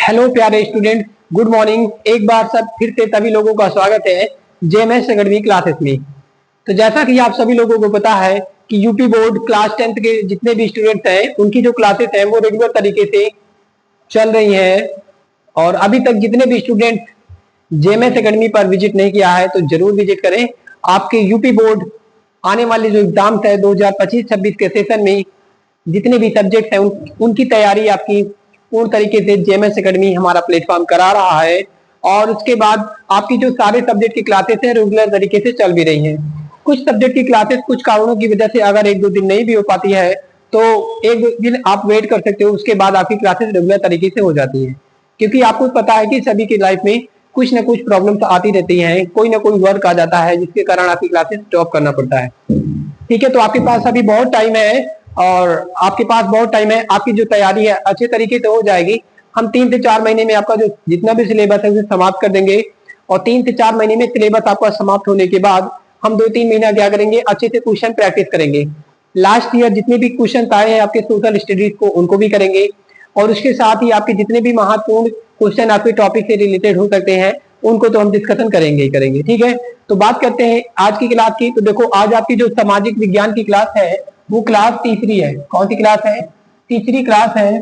Hello प्यारे student, good morning. एक बार सब फिर से सभी लोगों का स्वागत है जेएमएस अकेडमी क्लासेस में। तो जैसा कि आप सभी लोगों को पता है कि यूपी बोर्ड क्लास 10th के जितने भी स्टूडेंट्स हैं उनकी जो क्लासेस हैं वो रेगुलर तरीके से चल रही हैं। और अभी तक जितने भी स्टूडेंट जेएमएस अकेडमी पर विजिट नहीं किया है तो जरूर विजिट करें। आपके यूपी बोर्ड आने वाले जो एग्जाम्स है 2025-26 के सेशन में जितने भी सब्जेक्ट हैं उनकी तैयारी आपकी पूर्ण तरीके से जेएमएस अकेडमी हमारा प्लेटफॉर्म करा रहा है। और उसके बाद आपकी जो सारे सब्जेक्ट की क्लासेस हैं रेगुलर तरीके से चल भी रही हैं। कुछ सब्जेक्ट की क्लासेस कुछ कारणों की वजह से अगर एक दो दिन नहीं भी हो पाती है तो एक दो दिन आप वेट कर सकते हो, उसके बाद आपकी क्लासेस रेगुलर तरीके से हो जाती है। क्योंकि आपको पता है कि सभी की लाइफ में कुछ ना कुछ प्रॉब्लम्स आती रहती हैं, कोई ना कोई वर्क आ जाता है जिसके कारण आपकी क्लासेस स्टॉप करना पड़ता है। ठीक है, तो आपके पास अभी बहुत टाइम है और आपके पास बहुत टाइम है, आपकी जो तैयारी है अच्छे तरीके से हो जाएगी। हम 3 से 4 महीने में आपका जो जितना भी सिलेबस है उसे समाप्त कर देंगे। और 3 से 4 महीने में सिलेबस आपका समाप्त होने के बाद हम 2-3 महीना क्या करेंगे, अच्छे से क्वेश्चन प्रैक्टिस करेंगे। लास्ट ईयर जितने भी क्वेश्चन आए हैं आपके सोशल स्टडीज को उनको भी करेंगे। और उसके साथ ही आपके जितने भी महत्वपूर्ण क्वेश्चन आपके टॉपिक से रिलेटेड हो सकते हैं उनको तो हम डिस्कशन करेंगे ही करेंगे। ठीक है, तो बात करते हैं आज की क्लास की। तो देखो, आज आपकी जो सामाजिक विज्ञान की क्लास है वो क्लास तीसरी है। कौन सी क्लास है? तीसरी क्लास है।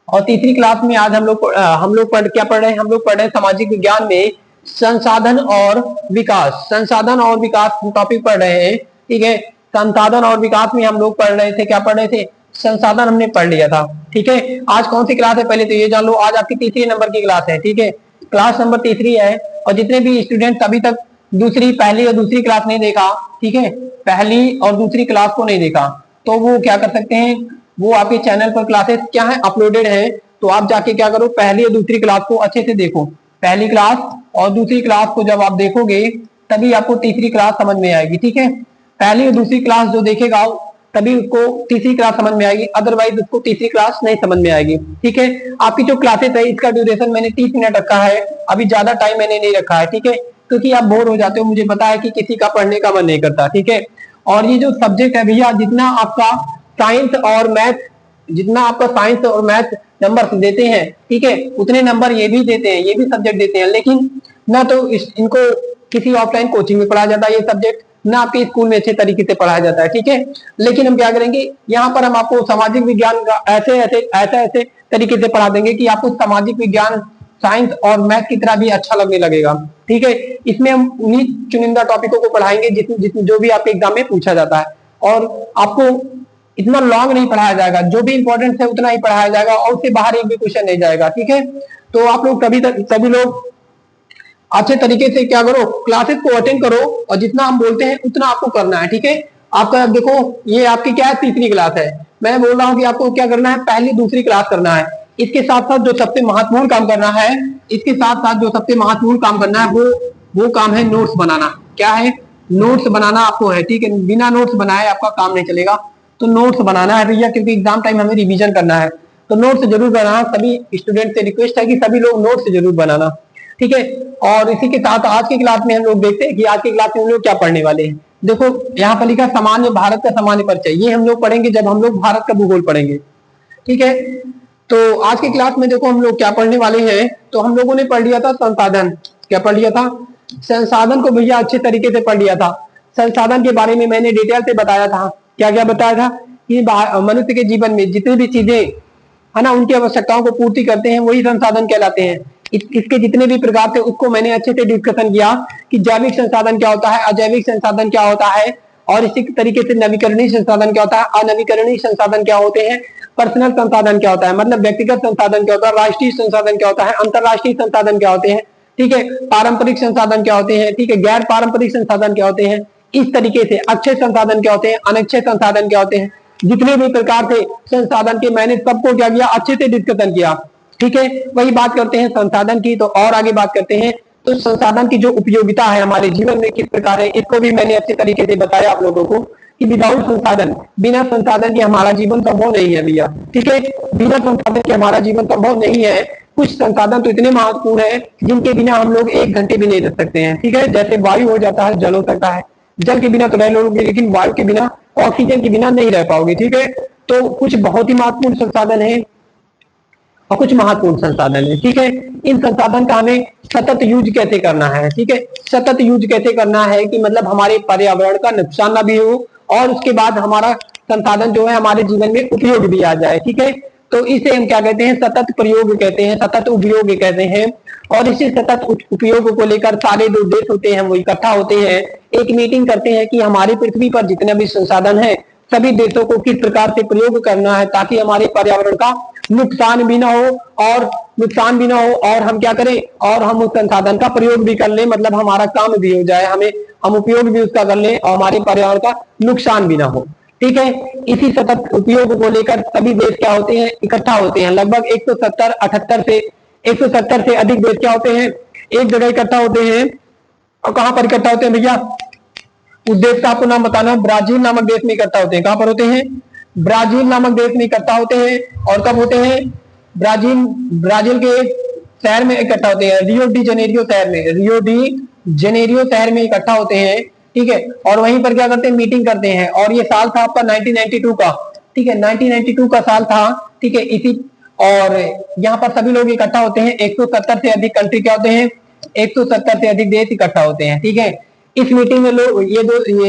और तीसरी क्लास में आज हम लोग क्या पढ़ रहे हैं? हम लोग पढ़ रहे हैं सामाजिक विज्ञान में संसाधन और विकास। संसाधन और विकास टॉपिक पढ़ रहे हैं। ठीक है, संसाधन और विकास में हम लोग पढ़ रहे थे, क्या पढ़ रहे थे? संसाधन हमने पढ़ लिया था। ठीक है, आज कौन सी क्लास है पहले तो ये जान लो। आज आपकी तीसरी नंबर की क्लास है। ठीक है, क्लास नंबर तीसरी है। और जितने भी स्टूडेंट अभी तक पहली और दूसरी क्लास नहीं देखा, ठीक है, पहली और दूसरी क्लास को नहीं देखा, तो वो क्या कर सकते हैं, वो आपके चैनल पर क्लासेस क्या है अपलोडेड है। तो आप जाके क्या करो, पहली और दूसरी क्लास को अच्छे से देखो। पहली क्लास और दूसरी क्लास को जब आप देखोगे तभी आपको तीसरी क्लास समझ में आएगी। ठीक है, पहली और दूसरी क्लास जो देखेगा तभी उसको तीसरी क्लास समझ में आएगी, अदरवाइज उसको तीसरी क्लास नहीं समझ में आएगी। ठीक है, आपकी जो क्लासेस है इसका ड्यूरेशन मैंने 30 मिनट रखा है, अभी ज्यादा टाइम मैंने नहीं रखा है। ठीक है, क्योंकि आप बोर हो जाते हो, मुझे पता है कि किसी का पढ़ने का मन नहीं करता। ठीक है, और ये जो सब्जेक्ट है भैया, जितना आपका साइंस और मैथ नंबर देते हैं, ठीक है, उतने नंबर ये भी देते हैं, ये भी सब्जेक्ट देते हैं। लेकिन ना तो इनको किसी ऑफलाइन कोचिंग में पढ़ाया जाता है ये सब्जेक्ट, ना आपके स्कूल में अच्छे तरीके से पढ़ाया जाता है। ठीक है, लेकिन हम क्या करेंगे, यहाँ पर हम आपको सामाजिक विज्ञान का ऐसे तरीके से पढ़ा देंगे कि आपको सामाजिक विज्ञान साइंस और मैथ की तरह भी अच्छा लगने लगेगा। ठीक है, इसमें हम उन्हीं चुनिंदा टॉपिकों को पढ़ाएंगे जिसमें जो भी आपके एग्जाम में पूछा जाता है। और आपको इतना लॉन्ग नहीं पढ़ाया जाएगा, जो भी इंपॉर्टेंट है उतना ही पढ़ाया जाएगा और उससे बाहर एक भी क्वेश्चन नहीं जाएगा। ठीक है, तो आप लोग सभी लोग अच्छे तरीके से क्या करो, क्लासेस को अटेंड करो और जितना हम बोलते हैं उतना आपको करना है। ठीक है, आपका देखो ये आपकी क्या है, तीसरी क्लास है। मैं बोल रहा हूँ कि आपको क्या करना है, पहली दूसरी क्लास करना है। इसके साथ साथ जो सबसे महत्वपूर्ण काम करना है, इसके साथ साथ जो सबसे महत्वपूर्ण काम करना है वो काम है नोट्स बनाना। क्या है? नोट्स बनाना आपको है। ठीक है, बिना नोट्स बनाए आपका काम नहीं चलेगा। तो नोट्स बनाना है भैया, क्योंकि एग्जाम टाइम हमें रिवीजन करना है। तो नोट्स जरूर बनाना, सभी स्टूडेंट से रिक्वेस्ट है कि सभी लोग नोट्स जरूर बनाना। ठीक है, और इसी के साथ आज की क्लास में हम लोग देखते हैं कि आज की क्लास में हम लोग क्या पढ़ने वाले हैं। देखो, यहाँ पर लिखा सामान्य भारत का सामान्य परिचय, ये हम लोग पढ़ेंगे जब हम लोग भारत का भूगोल पढ़ेंगे। ठीक है, तो आज की क्लास में देखो हम लोग क्या पढ़ने वाले हैं। तो हम लोगों ने पढ़ लिया था संसाधन। क्या पढ़ लिया था? संसाधन को भैया अच्छे तरीके से पढ़ लिया था। संसाधन के बारे में मैंने डिटेल से बताया था। क्या क्या बताया था कि मनुष्य के जीवन में जितनी भी चीजें है ना, उनकी आवश्यकताओं को पूर्ति करते हैं वही संसाधन कहलाते हैं। इसके जितने भी प्रकार थे उसको मैंने अच्छे से डिस्कशन किया कि जैविक संसाधन क्या होता है, अजैविक संसाधन क्या होता है, और इसी तरीके से नवीकरणीय संसाधन क्या होता है, अनवीकरणीय संसाधन क्या होते हैं, पर्सनल संसाधन क्या होता है, मतलब व्यक्तिगत संसाधन क्या होता है, राष्ट्रीय संसाधन क्या होता है, अंतरराष्ट्रीय संसाधन क्या होते हैं, ठीक है, पारंपरिक संसाधन क्या होते हैं, ठीक है, गैर पारंपरिक संसाधन क्या होते हैं, इस तरीके से अक्षय संसाधन क्या होते हैं, अनक्षय संसाधन क्या होते हैं, जितने भी प्रकार थे संसाधन के मैंने सबको क्या किया, अच्छे से डिस्कशन किया। ठीक है, वही बात करते हैं संसाधन की। तो और आगे बात करते हैं, तो संसाधन की जो उपयोगिता है हमारे जीवन में किस प्रकार है, इसको भी मैंने अच्छे तरीके से बताया आप लोगों को कि विदाउट संसाधन, बिना संसाधन के हमारा जीवन संभव नहीं है भैया। ठीक है, बिना संसाधन के हमारा जीवन संभव नहीं है। कुछ संसाधन तो इतने महत्वपूर्ण है जिनके बिना हम लोग 1 घंटे भी नहीं रह सकते हैं। ठीक है, जैसे वायु हो जाता है, जल हो सकता है, जल के बिना तो रह लोगे लेकिन वायु के बिना, ऑक्सीजन के बिना नहीं रह पाओगे। ठीक है, तो कुछ बहुत ही महत्वपूर्ण संसाधन है और कुछ महत्वपूर्ण संसाधन है। ठीक है, इन संसाधन का हमें सतत यूज कैसे करना है। ठीक है, सतत यूज कैसे करना है कि मतलब हमारे पर्यावरण का नुकसान ना भी हो और उसके बाद हमारा संसाधन जो है हमारे जीवन में उपयोग भी आ जाए। ठीक है, तो इसे हम क्या कहते हैं, सतत प्रयोग कहते हैं, सतत उपयोग कहते हैं। और इसी सतत उपयोग को लेकर सारे जो देश होते हैं वो इकट्ठा होते हैं, एक मीटिंग करते हैं कि हमारी पृथ्वी पर जितने भी संसाधन है सभी देशों को किस प्रकार से प्रयोग करना है ताकि हमारे पर्यावरण का नुकसान भी ना हो और हम क्या करें, और हम उस संसाधन का प्रयोग भी कर लें, मतलब हमारा काम भी हो जाए, हम उपयोग भी उसका कर लें और हमारे पर्यावरण का नुकसान भी ना हो। ठीक है, इसी सतत उपयोग को लेकर सभी देश क्या होते हैं, इकट्ठा होते हैं। लगभग 170 से अधिक देश क्या होते हैं, एक जगह इकट्ठा होते हैं। और कहां पर इकट्ठा होते हैं भैया, उस देश का आपको नाम बताना, ब्राजील नामक देश में इकट्ठा होते हैं। कहां पर होते हैं, ब्राजील नामक देश में इकट्ठा होते हैं। और कब होते हैं, ब्राजील के एक शहर में इकट्ठा होते हैं, रियो डी जेनेरियो शहर में इकट्ठा होते हैं। ठीक है, और वहीं पर क्या करते हैं, मीटिंग करते हैं। और ये साल था आपका 1992 का। ठीक है, 1992 का साल था। ठीक है, इसी और यहाँ पर सभी लोग इकट्ठा होते हैं। 170 से अधिक कंट्री क्या होते हैं, 170 से अधिक देश इकट्ठा होते हैं। ठीक है, इस मीटिंग में लोग ये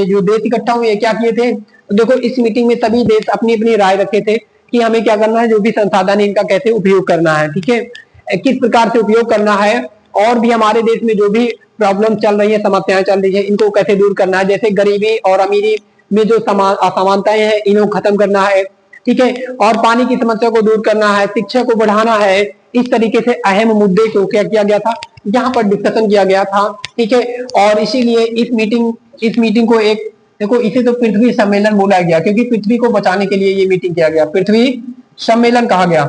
जो देश इकट्ठा हुए क्या किए थे, तो देखो इस मीटिंग में सभी देश अपनी अपनी राय रखे थे कि हमें क्या करना है, जो भी संसाधन है इनका कैसे उपयोग करना है। ठीक है, किस प्रकार से उपयोग करना है और भी हमारे देश में जो भी प्रॉब्लम चल रही है, समस्याएं चल रही है, इनको कैसे दूर करना है। जैसे गरीबी और अमीरी में जो असमानताएं हैं इनको खत्म करना है। ठीक है, और पानी की समस्या को दूर करना है, शिक्षा को बढ़ाना है। इस तरीके से अहम मुद्दे को क्या किया गया था, यहाँ पर डिस्कशन किया गया था। ठीक है, और इसीलिए इस मीटिंग को एक देखो इसे तो पृथ्वी सम्मेलन बोला गया, क्योंकि पृथ्वी को बचाने के लिए ये मीटिंग किया गया, पृथ्वी सम्मेलन कहा गया,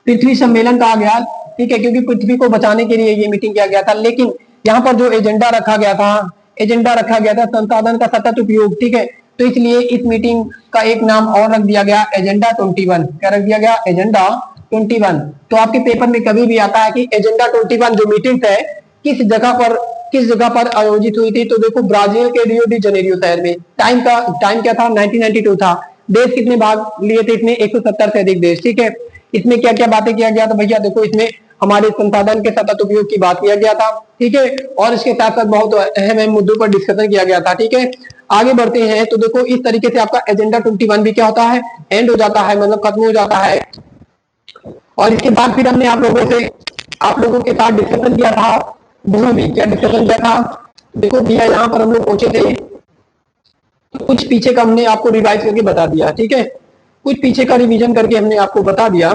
पृथ्वी सम्मेलन कहा गया। ठीक है, क्योंकि पृथ्वी को बचाने के लिए ये मीटिंग किया गया था। लेकिन यहाँ पर जो एजेंडा रखा गया था संसाधन का सतत उपयोग। ठीक है, तो इसलिए इस मीटिंग का एक नाम और रख दिया गया, एजेंडा 21। क्या रख दिया गया, एजेंडा 21। तो आपके पेपर में कभी भी आता है कि एजेंडा 21 जो मीटिंग है किस जगह पर आयोजित हुई थी, तो देखो ब्राजील के रियो डी जेनेरियो शहर में। टाइम क्या था, 1992 था। देश कितने भाग लिए थे इसमें, 170 से अधिक देश। ठीक है, इसमें क्या क्या बातें किया गया, तो भैया देखो इसमें हमारे संसाधन के सतत उपयोग की बात किया गया था। ठीक है, और इसके साथ साथ बहुत अहम मुद्दों पर डिस्कशन किया गया था। ठीक है, आगे बढ़ते हैं तो देखो इस तरीके से आपका एजेंडा 21 भी क्या होता है, एंड हो जाता है, मतलब खत्म हो जाता है। और इसके बाद फिर हमने आप लोगों के साथ डिस्कशन किया था भूमि। क्या डिस्कशन किया था, देखो भैया यहाँ पर हम लोग पहुंचे थे, तो कुछ पीछे का हमने आपको रिवाइज करके बता दिया। ठीक है, कुछ पीछे का रिवीजन करके हमने आपको बता दिया।